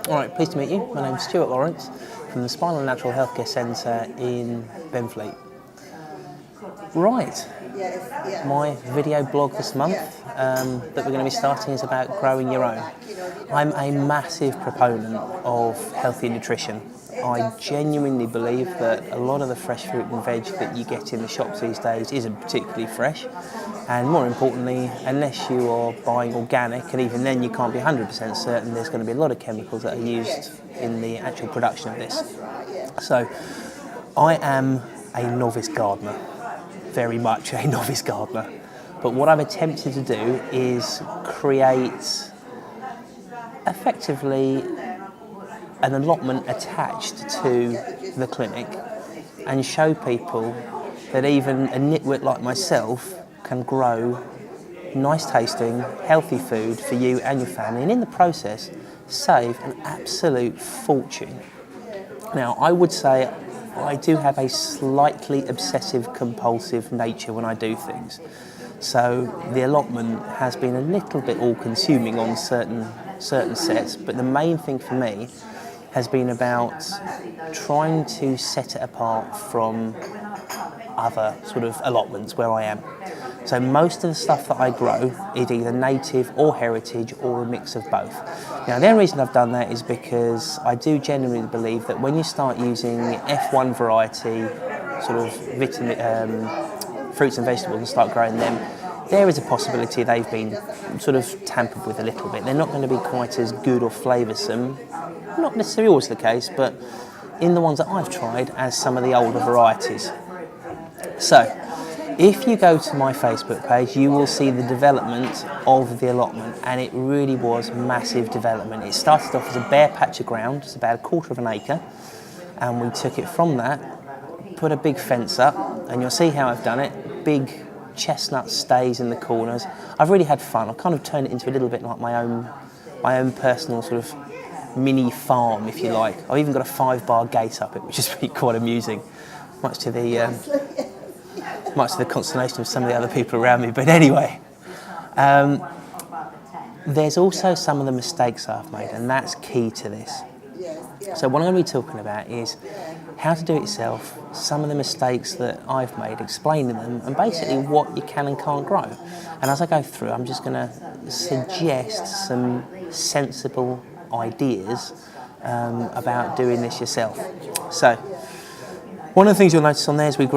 All right, pleased to meet you. My name's Stuart Lawrence from the Spinal and Natural Healthcare Centre in Benfleet. Right, my video blog this month that we're going to be starting is about growing your own. I'm a massive proponent of healthy nutrition. I genuinely believe that a lot of the fresh fruit and veg that you get in the shops these days isn't particularly fresh, and more importantly, unless you are buying organic, and even then you can't be 100% certain, there's going to be a lot of chemicals that are used in the actual production of this. So I am a novice gardener, very much a novice gardener, but what I've attempted to do is create effectively an allotment attached to the clinic and show people that even a nitwit like myself can grow nice tasting, healthy food for you and your family, and in the process save an absolute fortune. Now, I would say I do have a slightly obsessive compulsive nature when I do things. So the allotment has been a little bit all-consuming on certain sets, but the main thing for me has been about trying to set it apart from other sort of allotments where I am. So most of the stuff that I grow is either native or heritage or a mix of both. Now, the only reason I've done that is because I do genuinely believe that when you start using F1 variety sort of fruits and vegetables and start growing them, there is a possibility they've been sort of tampered with a little bit. They're not going to be quite as good or flavoursome, not necessarily always the case, but in the ones that I've tried, as some of the older varieties. So, if you go to my Facebook page, you will see the development of the allotment, and it really was massive development. It started off as a bare patch of ground, it's about 1/4 of an acre, and we took it from that, put a big fence up, and you'll see how I've done it, big chestnut stays in the corners. I've really had fun. I've kind of turned it into a little bit like my own personal sort of mini farm, if you like. I've even got a 5-bar gate up it, which is really quite amusing, much to the consternation of some of the other people around me. But anyway, there's also some of the mistakes I've made, and that's key to this. So what I'm going to be talking about is how to do it yourself, some of the mistakes that I've made, explaining them, and basically what you can and can't grow. And as I go through, I'm just going to suggest some sensible ideas about doing this yourself. So one of the things you'll notice on there is we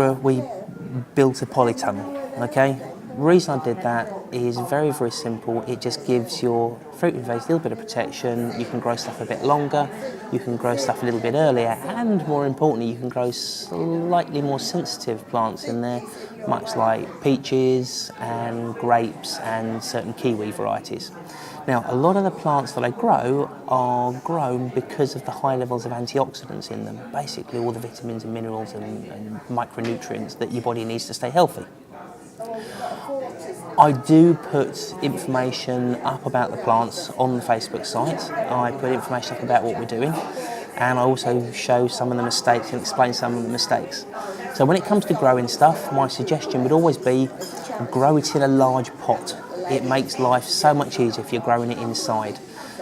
built a polytunnel, okay? The reason I did that is very, very simple. It just gives your fruit and veg a little bit of protection. You can grow stuff a bit longer, you can grow stuff a little bit earlier, and more importantly, you can grow slightly more sensitive plants in there, much like peaches and grapes and certain kiwi varieties. Now, a lot of the plants that I grow are grown because of the high levels of antioxidants in them, basically all the vitamins and minerals and micronutrients that your body needs to stay healthy. I do put information up about the plants on the Facebook site. I put information up about what we're doing, and I also show some of the mistakes and explain some of the mistakes. So when it comes to growing stuff, my suggestion would always be grow it in a large pot. It makes life so much easier if you're growing it inside.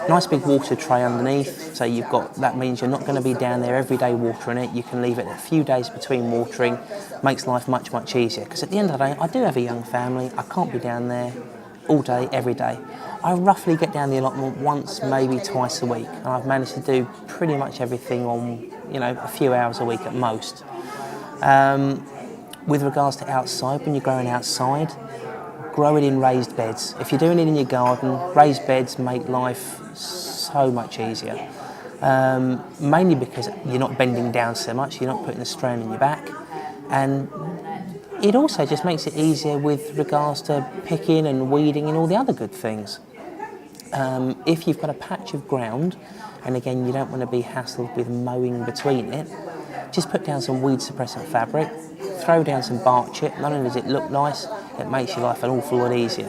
Nice big water tray underneath, so that means you're not going to be down there every day watering it. You can leave it a few days between watering, makes life much, much easier. Because at the end of the day, I do have a young family, I can't be down there all day, every day. I roughly get down the allotment once, maybe twice a week, and I've managed to do pretty much everything on, a few hours a week at most. With regards to outside, when you're growing outside, grow it in raised beds. If you're doing it in your garden, raised beds make life so much easier. Mainly because you're not bending down so much, you're not putting the strain on your back, and it also just makes it easier with regards to picking and weeding and all the other good things. If you've got a patch of ground, and again you don't want to be hassled with mowing between it, just put down some weed suppressant fabric, throw down some bark chip. Not only does it look nice, it makes your life an awful lot easier.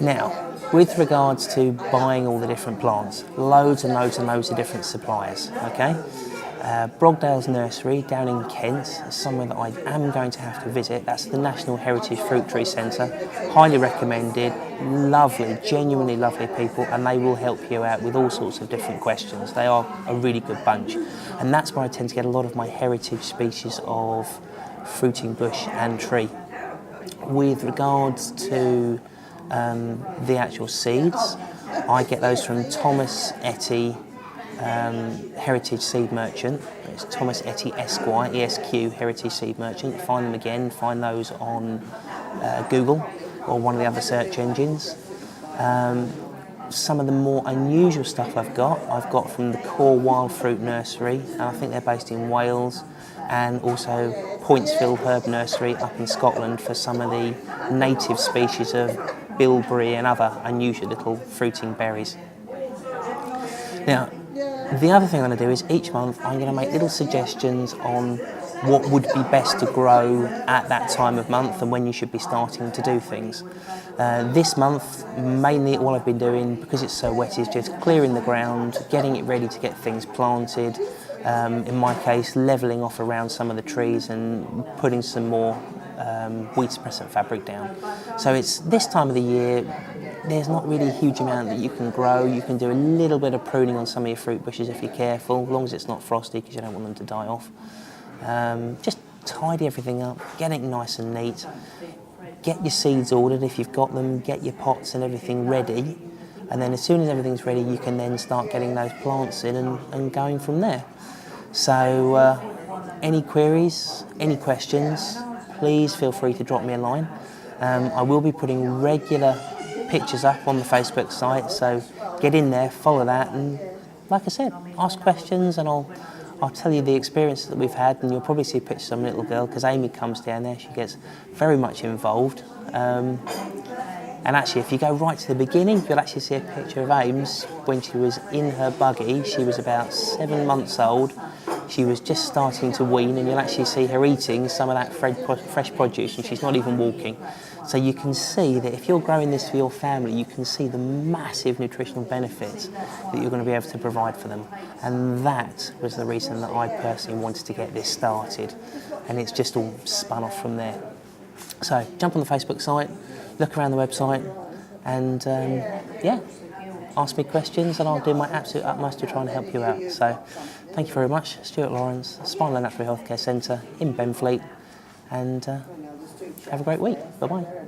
Now, with regards to buying all the different plants, loads and loads and loads of different suppliers, okay? Brogdale's Nursery down in Kent is somewhere that I am going to have to visit. That's the National Heritage Fruit Tree Centre. Highly recommended, lovely, genuinely lovely people, and they will help you out with all sorts of different questions. They are a really good bunch. And that's where I tend to get a lot of my heritage species of fruiting bush and tree. With regards to the actual seeds, I get those from Thomas Etty, Heritage Seed Merchant. It's Thomas Etty Esquire, ESQ, Heritage Seed Merchant. Find them again, find those on Google or one of the other search engines. Some of the more unusual stuff I've got from the Core Wild Fruit Nursery, and I think they're based in Wales, and also Pointsville Herb Nursery up in Scotland for some of the native species of bilberry and other unusual little fruiting berries. Now, the other thing I'm going to do is each month I'm going to make little suggestions on what would be best to grow at that time of month and when you should be starting to do things. This month, mainly all I've been doing, because it's so wet, is just clearing the ground, getting it ready to get things planted. In my case, levelling off around some of the trees and putting some more weed suppressant fabric down. So it's this time of the year. There's not really a huge amount that you can grow. You can do a little bit of pruning on some of your fruit bushes if you're careful, as long as it's not frosty, because you don't want them to die off. Just tidy everything up, get it nice and neat. Get your seeds ordered if you've got them, get your pots and everything ready, and then as soon as everything's ready, you can then start getting those plants in and going from there. So any queries, any questions, please feel free to drop me a line. I will be putting regular pictures up on the Facebook site, so get in there, follow that, and like I said, ask questions, and I'll tell you the experiences that we've had, and you'll probably see pictures of a little girl, because Amy comes down there, she gets very much involved. And actually, if you go right to the beginning, you'll actually see a picture of Ames when she was in her buggy. She was about 7 months old. She was just starting to wean, and you'll actually see her eating some of that fresh produce, and she's not even walking. So you can see that if you're growing this for your family, you can see the massive nutritional benefits that you're going to be able to provide for them. And that was the reason that I personally wanted to get this started. And it's just all spun off from there. So jump on the Facebook site, look around the website, and ask me questions, and I'll do my absolute utmost to try and help you out. So thank you very much. Stuart Lawrence, Spinal and Natural Healthcare Centre in Benfleet, and have a great week. Bye-bye.